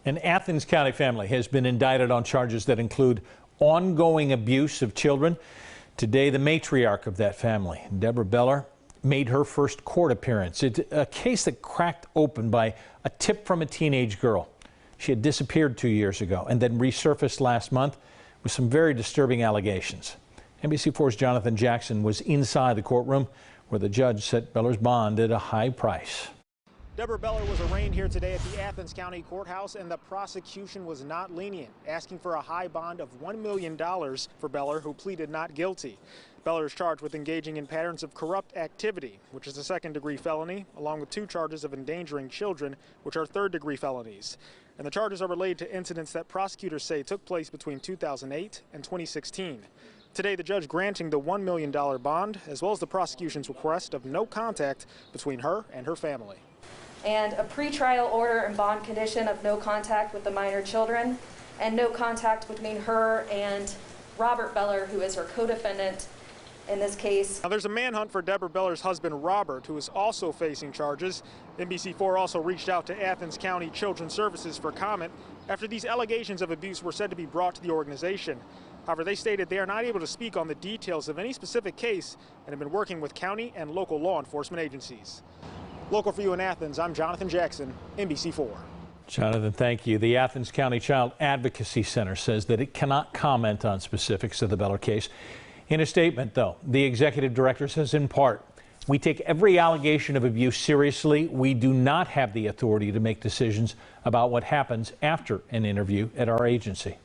An Athens County family has been indicted on charges that include ongoing abuse of children. Today, the matriarch of that family, Deborah Beller, made her first court appearance. It's a case that cracked open by a tip from a teenage girl. She had disappeared 2 years ago and then resurfaced last month with some very disturbing allegations. NBC4's Jonathan Jackson was inside the courtroom where the judge set Beller's bond at a high price. Deborah Beller was arraigned here today at the Athens County Courthouse, and the prosecution was not lenient, asking for a high bond of $1 million for Beller, who pleaded not guilty. Beller is charged with engaging in patterns of corrupt activity, which is a second-degree felony, along with 2 charges of endangering children, which are third-degree felonies. And the charges are related to incidents that prosecutors say took place between 2008 and 2016. Today, the judge granting the $1 million bond, as well as the prosecution's request of no contact between her and her family. And a pretrial order and bond condition of no contact with the minor children, and no contact between her and Robert Beller, who is her co-defendant in this case. Now, there's a manhunt for Deborah Beller's husband, Robert, who is also facing charges. NBC4 also reached out to Athens County Children's Services for comment after these allegations of abuse were said to be brought to the organization. However, they stated they are not able to speak on the details of any specific case and have been working with county and local law enforcement agencies. Local for you in Athens, I'm Jonathan Jackson, NBC4. Jonathan, thank you. The Athens County Child Advocacy Center says that it cannot comment on specifics of the Beller case. In a statement, though, the executive director says in part, "We take every allegation of abuse seriously. We do not have the authority to make decisions about what happens after an interview at our agency."